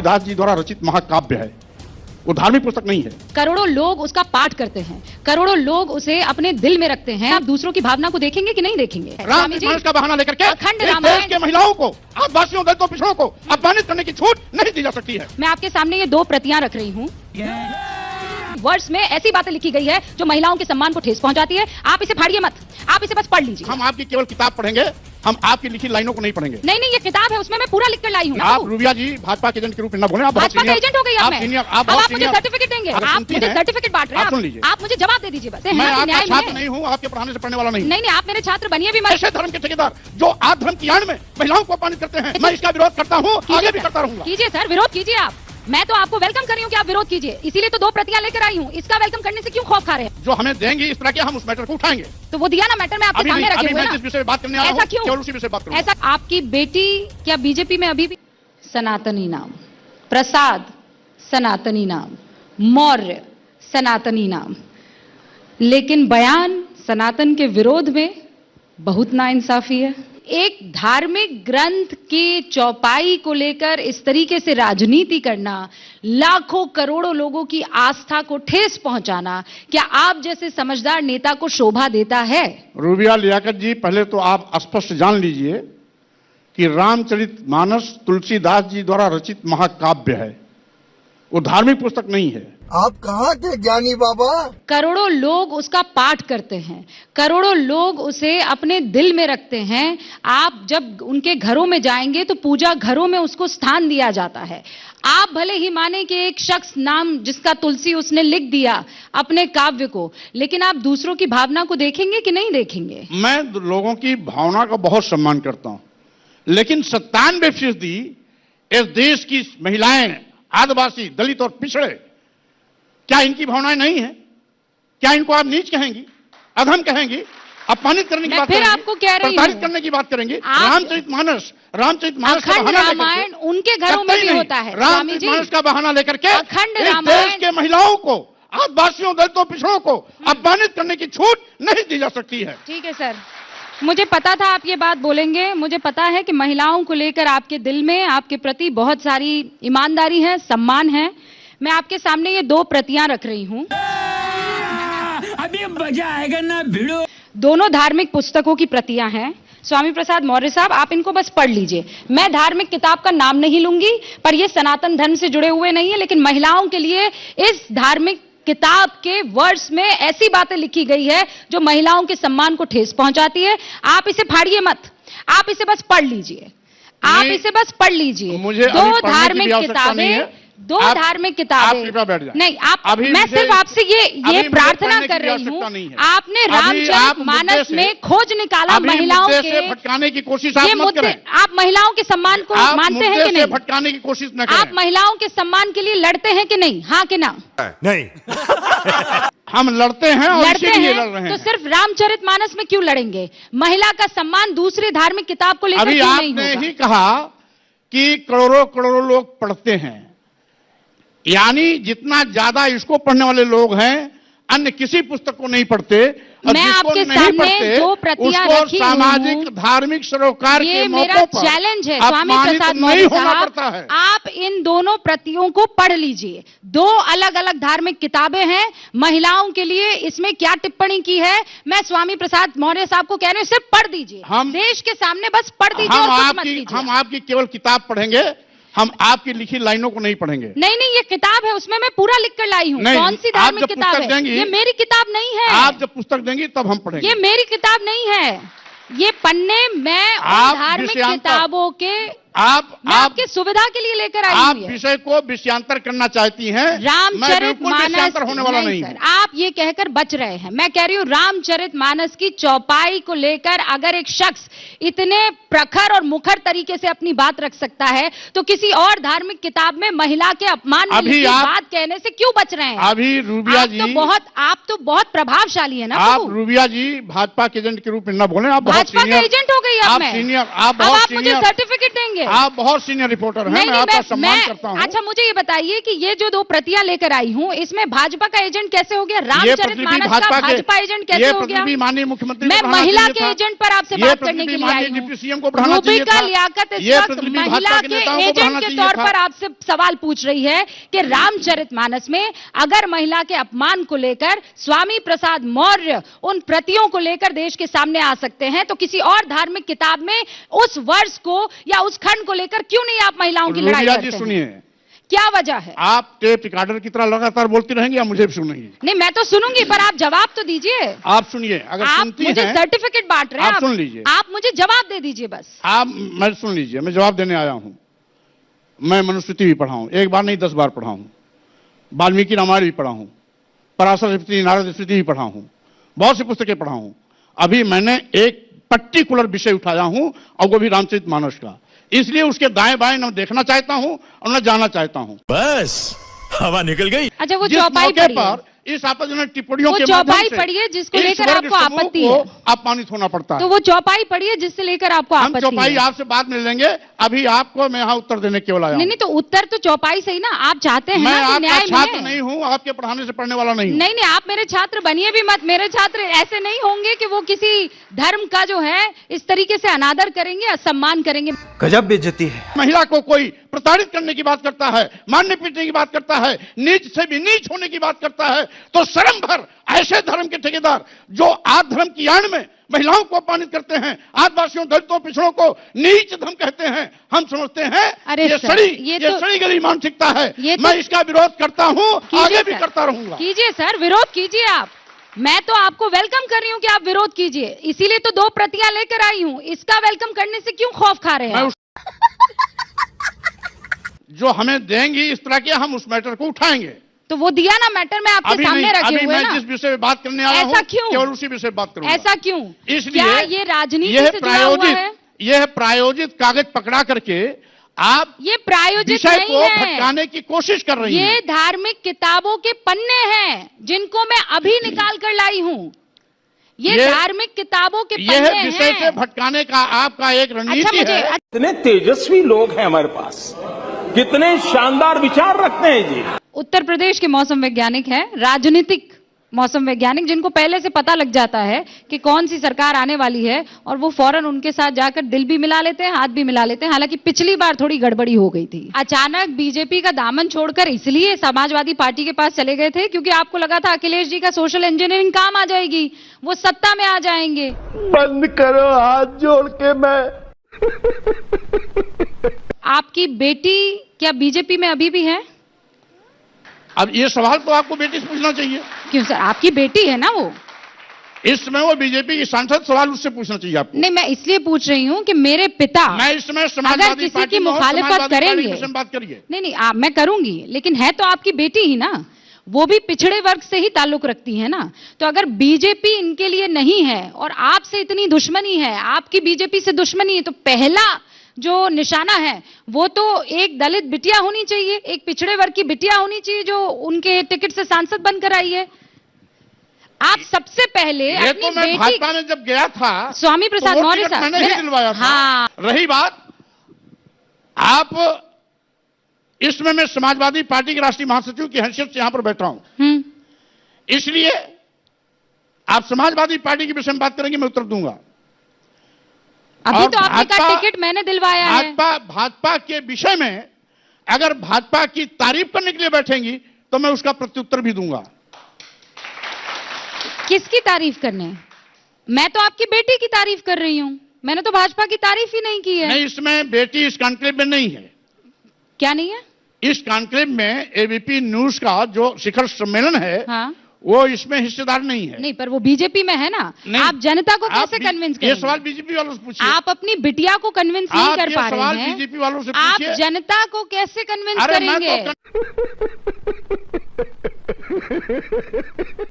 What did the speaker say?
तुलसीदास जी द्वारा रचित महाकाव्य है, वो धार्मिक पुस्तक नहीं है। करोड़ों लोग उसका पाठ करते हैं, करोड़ों लोग उसे अपने दिल में रखते हैं। आप दूसरों की भावना को देखेंगे कि नहीं देखेंगे? रामचरितमानस का बहाना लेकर के अखंड इस रामायण देश के महिलाओं को, आदिवासियों, दलितों, पिछड़ों को अपमानित करने की छूट नहीं दी जा सकती है। मैं आपके सामने ये 2 प्रतियां रख रही हूँ। वर्ड्स में ऐसी बातें लिखी गई है जो महिलाओं के सम्मान को ठेस पहुंचाती है। आप इसे फाड़िए मत, आप इसे बस पढ़ लीजिए। हम आपकी केवल किताब पढ़ेंगे, हम आपकी लिखी लाइनों को नहीं पढ़ेंगे। नहीं, ये किताब है, उसमें मैं पूरा लिख कर लाई हूँ। आप रूबिया जी भाजपा के एजेंट के रूप में न बोले, आप बहुत भाजपा का एजेंट हो गई अब मैं। आप अब आप मुझे सर्टिफिकेट देंगे, आप मुझे सर्टिफिकेट बांट रहे हैं। आप मुझे जवाब दे दीजिए बस। मैं आपका छात्र नहीं हूँ, आपके पढ़ाने से पढ़ने वाला नहीं। नहीं, आप मेरे छात्र बनिए भी मत। ऐसे धर्म के ठेकेदार जो आध धर्म की आड़ में महिलाओं को अपमानित करते हैं, मैं इसका विरोध करता हूँ, आगे भी करता रहूंगा। कीजिए सर, विरोध कीजिए आप। मैं तो आपको वेलकम कर रही हूँ कि आप विरोध कीजिए, इसीलिए तो 2 प्रतियां लेकर आई हूँ। इसका वेलकम करने से क्यों खौफ खा रहे हैं? जो हमें देंगे इस तरह के, हम उस मैटर को उठाएंगे। तो वो दिया ना मैटर, मैं आपके सामने रखे हुए ना। जिस विषय में बात करने आ रहा हूं, केवल उसी विषय बात करूंगा। ऐसा आपकी बेटी क्या बीजेपी में अभी भी? सनातनी नाम, प्रसाद सनातनी नाम, मौर्य सनातनी नाम, लेकिन बयान सनातन के विरोध में बहुत नाइंसाफी है। एक धार्मिक ग्रंथ की चौपाई को लेकर इस तरीके से राजनीति करना, लाखों करोड़ों लोगों की आस्था को ठेस पहुंचाना, क्या आप जैसे समझदार नेता को शोभा देता है? रूबिया लियाकत जी, पहले तो आप स्पष्ट जान लीजिए कि रामचरितमानस तुलसीदास जी द्वारा रचित महाकाव्य है, वो धार्मिक पुस्तक नहीं है। आप कहाँ के ज्ञानी बाबा? करोड़ों लोग उसका पाठ करते हैं, करोड़ों लोग उसे अपने दिल में रखते हैं। आप जब उनके घरों में जाएंगे तो पूजा घरों में उसको स्थान दिया जाता है। आप भले ही माने कि एक शख्स नाम जिसका तुलसी उसने लिख दिया अपने काव्य को, लेकिन आप दूसरों की भावना को देखेंगे कि नहीं देखेंगे? मैं लोगों की भावना का बहुत सम्मान करता हूं, लेकिन 97% इस देश की महिलाएं, आदिवासी, दलित और पिछड़े, क्या इनकी भावनाएं नहीं है? क्या इनको आप नीच कहेंगी, अधम कहेंगी, अपमानित करने की बात करेंगे, आपको कह रही प्रताड़ित करने की बात करेंगे? रामचरितमानस अखंड रामायण उनके घरों में भी होता है। रामचरितमानस का बहाना लेकर के अखंड इस देश के महिलाओं को, आदिवासियों, दलितों, पिछड़ों को अपमानित करने की छूट नहीं दी जा सकती है। ठीक है सर, मुझे पता था आप ये बात बोलेंगे। मुझे पता है कि महिलाओं को लेकर आपके दिल में, आपके प्रति बहुत सारी ईमानदारी है, सम्मान है। मैं आपके सामने ये 2 प्रतियां रख रही हूं। अभी मजा आएगा ना भिड़ो। दोनों धार्मिक पुस्तकों की प्रतियां हैं। स्वामी प्रसाद मौर्य साहब, आप इनको बस पढ़ लीजिए। मैं धार्मिक किताब का नाम नहीं लूंगी, पर ये सनातन धर्म से जुड़े हुए नहीं है, लेकिन महिलाओं के लिए इस धार्मिक किताब के वर्ड्स में ऐसी बातें लिखी गई है जो महिलाओं के सम्मान को ठेस पहुंचाती है। आप इसे फाड़िए मत, आप इसे बस पढ़ लीजिए, आप इसे बस पढ़ लीजिए। 2 धार्मिक किताबें, 2 धार्मिक किताबें नहीं। आप, मैं सिर्फ आपसे ये प्रार्थना कर रही हूँ, आपने रामचरितमानस में खोज निकाला महिलाओं के भटकाने की कोशिश ये मुद्दे। आप महिलाओं के सम्मान को मानते हैं कि नहीं? भटकाने की कोशिश न करें। आप महिलाओं के सम्मान के लिए लड़ते हैं कि नहीं? हाँ कि ना? नहीं। हम लड़ते हैं और इसीलिए लड़ रहे हैं। तो सिर्फ रामचरितमानस में क्यों लड़ेंगे? महिला का सम्मान दूसरी धार्मिक किताब को लेकर क्यों नहीं होगा? आपने ही कहा कि करोड़ों करोड़ों लोग पढ़ते हैं, यानी जितना ज्यादा इसको पढ़ने वाले लोग हैं, अन्य किसी पुस्तक को नहीं पढ़ते। मैं आपके सामने 2 प्रतियां रखी सामाजिक, धार्मिक सरोकार के मेरा चैलेंज है स्वामी प्रसाद मौर्य साहब, आप इन दोनों प्रतियों को पढ़ लीजिए। 2 अलग अलग धार्मिक किताबें हैं। महिलाओं के लिए इसमें क्या टिप्पणी की है, मैं स्वामी प्रसाद मौर्य साहब को कह रहे हैं, सिर्फ पढ़ दीजिए। हम देश के सामने बस पढ़ दीजिए और कुछ मत कीजिए। हम आपकी केवल किताब पढ़ेंगे, हम आपकी लिखी लाइनों को नहीं पढ़ेंगे। नहीं, ये किताब है, उसमें मैं पूरा लिख कर लाई हूँ। कौन सी धार्मिक किताब है? ये मेरी किताब नहीं है। आप जब पुस्तक देंगी तब हम पढ़ेंगे। ये मेरी किताब नहीं है। ये पन्ने मैं धार्मिक किताबों के आपकी सुविधा के लिए लेकर आई हूं। आप विषय को विषयांतर करना चाहती हैं। रामचरितमानस होने वाला नहीं सर, आप ये कहकर बच रहे हैं। मैं कह रही हूँ रामचरितमानस की चौपाई को लेकर अगर एक शख्स इतने प्रखर और मुखर तरीके से अपनी बात रख सकता है, तो किसी और धार्मिक किताब में महिला के अपमान की बात कहने से क्यों बच रहे हैं? अभी रूबिया जी आप तो बहुत प्रभावशाली है ना। आप रूबिया जी भाजपा के एजेंट के रूप में न बोले, आप भाजपा के एजेंट हो गई। अब आप मुझे सर्टिफिकेट देंगे? करेंगे? आप बहुत सीनियर रिपोर्टर हैं, मैं आपका सम्मान करता हूं। अच्छा मुझे ये बताइए कि ये जो 2 प्रतियां लेकर आई हूं, इसमें भाजपा का एजेंट कैसे हो गया? रामचरितमानस का भाजपा एजेंट कैसे हो गया? माननीय मुख्यमंत्री मैं महिला के एजेंट पर आपसे बात करने के लिए आई हूं। डिप्टी सीएम को बढ़ाना चाहिए था। रूबिका लियाकत इस वक्त महिला के एजेंट के तौर पर आपसे सवाल पूछ रही है कि रामचरितमानस में अगर महिला के अपमान को लेकर स्वामी प्रसाद मौर्य उन प्रतियों को लेकर देश के सामने आ सकते हैं, तो किसी और धार्मिक किताब में उस वर्ष को या उस खंड को लेकर क्यों नहीं आप महिलाओं की लड़ाई करते हैं? सुनिए, क्या वजह है? आप टेप रिकॉर्डर की तरह लगातार बोलती रहेंगी या मुझे भी सुनेंगी? नहीं, मैं तो सुनूंगी, पर आप जवाब तो दीजिए। आप सुनिए, अगर आप सुनती मुझे हैं, सर्टिफिकेट बांट रहे हैं, आप सुन लीजिए। आप मुझे जवाब दे दीजिए बस। मैं सुन लीजिए, मैं जवाब देने आया हूं। मैं मनुस्मृति भी पढ़ा हूं, 1 बार नहीं 10 बार पढ़ा हूं। वाल्मीकि रामायण भी पढ़ा हूं, पराशर स्मृति, नारद स्मृति भी पढ़ा हूं, बहुत सी पुस्तकें पढ़ा हूं। अभी मैंने एक पर्टिकुलर विषय उठाया हूं और वो भी रामचरितमानस का, इसलिए उसके दाएं बाएं न देखना चाहता हूं और न जाना चाहता हूं। बस हवा निकल गई। अच्छा वो चौपाई पर इस आपत्तिजनक टिप्पणियों के चौपाई पढ़िए जिसको लेकर आपको आपत्ति है, अपमानित होना पड़ता है। तो वो चौपाई पढ़िए जिससे लेकर आपको हम आपत्ति है। चौपाई आपसे बाद में लेंगे, अभी आपको मैं यहाँ उत्तर देने केवल आया हूं। नहीं तो उत्तर तो चौपाई से ही ना, आप चाहते हैं मैं ना कि आपका न्याय छात्र मिले। नहीं हूँ, आपके पढ़ाने से पढ़ने वाला नहीं हूँ। नहीं, आप मेरे छात्र बनिए भी मत। मेरे छात्र ऐसे नहीं होंगे कि वो किसी धर्म का जो है इस तरीके से अनादर करेंगे, असम्मान करेंगे। गजब बेइज्जती है। महिला को कोई प्रताड़ित करने की बात करता है, मारने पीटने की बात करता है, नीच से भी नीच होने की बात करता है, तो शर्म भर ऐसे धर्म के ठेकेदार जो आद धर्म की आड़ में महिलाओं को अपमानित करते हैं, आदिवासियों, दलितों, पिछड़ों को नीच धर्म कहते हैं, हम समझते हैं ये सड़ी गली मानसिकता है। मैं इसका विरोध करता हूं, आगे भी करता रहूंगा। कीजिए सर, विरोध कीजिए आप। मैं तो आपको वेलकम कर रही हूं कि आप विरोध कीजिए, इसीलिए तो 2 प्रतियां लेकर आई हूं। इसका वेलकम करने से क्यों खौफ खा रहे हैं? जो हमें देंगी इस तरह के, हम उस मैटर को उठाएंगे। तो वो दिया ना मैटर, में आपके सामने रखे हुए मैं ना। जिस विषय में बात करने आया हूं, ऐसा क्यों? केवल उसी विषय में बात करूंगा। ऐसा क्यों? इसलिए क्या ये राजनीति से जुड़ा हुआ है? यह प्रायोजित कागज पकड़ा करके आप ये प्रायोजित विषय नहीं को है, भटकाने की कोशिश कर रही हैं। ये धार्मिक किताबों के पन्ने हैं जिनको मैं अभी निकाल कर लाई हूं। ये धार्मिक किताबों के पन्ने हैं। यह विषय से भटकाने का आपका एक रणनीति है। कितने तेजस्वी लोग हैं हमारे पास, कितने शानदार विचार रखते हैं जी। उत्तर प्रदेश के मौसम वैज्ञानिक हैं, राजनीतिक मौसम वैज्ञानिक, जिनको पहले से पता लग जाता है कि कौन सी सरकार आने वाली है और वो फौरन उनके साथ जाकर दिल भी मिला लेते हैं, हाथ भी मिला लेते हैं। हालांकि पिछली बार थोड़ी गड़बड़ी हो गई थी। अचानक बीजेपी का दामन छोड़कर इसलिए समाजवादी पार्टी के पास चले गए थे क्योंकि आपको लगा था अखिलेश जी का सोशल इंजीनियरिंग काम आ जाएगी, वो सत्ता में आ जाएंगे। बंद करो हाथ जोड़ के। मैं आपकी बेटी क्या बीजेपी में अभी भी है? अब ये सवाल तो आपको बेटी से पूछना चाहिए। क्यों सर, आपकी बेटी है ना वो? इस समय वो बीजेपी की सांसद, सवाल उससे पूछना चाहिए आपको। नहीं, मैं इसलिए पूछ रही हूँ कि मेरे पिता, मैं इस समय अगर समाजवादी किसी पार्टी की में हूं, मुखालिफत समाजवादी पार्टी करेंगे, के विषय में बात करिए। नहीं मैं करूंगी, लेकिन है तो आपकी बेटी ही ना, वो भी पिछड़े वर्ग से ही ताल्लुक रखती है ना। तो अगर बीजेपी इनके लिए नहीं है और आपसे इतनी दुश्मनी है, आपकी बीजेपी से दुश्मनी है, तो पहला जो निशाना है वो तो एक दलित बिटिया होनी चाहिए, एक पिछड़े वर्ग की बिटिया होनी चाहिए जो उनके टिकट से सांसद बनकर आई है। आप सबसे पहले ये अपनी तो मैं बेटी, भाजपा में जब गया था स्वामी प्रसाद तो वो मौर्य टिकट साहब, मैंने ही दिलवाया था। हाँ। रही बात, आप इसमें मैं समाजवादी पार्टी के राष्ट्रीय महासचिव की हैसियत से यहां पर बैठा हूं, इसलिए आप समाजवादी पार्टी के विषय में बात करेंगे, मैं उत्तर दूंगा। अभी तो आपने कहा टिकट मैंने दिलवाया है। भाजपा के विषय में अगर भाजपा की तारीफ करने के लिए बैठेंगी तो मैं उसका प्रत्युत्तर भी दूंगा। किसकी तारीफ करने? मैं तो आपकी बेटी की तारीफ कर रही हूं, मैंने तो भाजपा की तारीफ ही नहीं की है। नहीं, इसमें बेटी इस कॉन्क्लेव में नहीं है। क्या नहीं है? इस कॉन्क्लेव में एबीपी न्यूज का जो शिखर सम्मेलन है, हाँ, वो इसमें हिस्सेदार नहीं है। नहीं, पर वो बीजेपी में है ना। आप जनता को कैसे कन्विंस करेंगे? ये सवाल बीजेपी वालों से पूछिए। आप अपनी बिटिया को कन्विंस नहीं कर पा रहे हैं, बीजेपी वालों से आप पूछिए। जनता को कैसे कन्विंस करेंगे?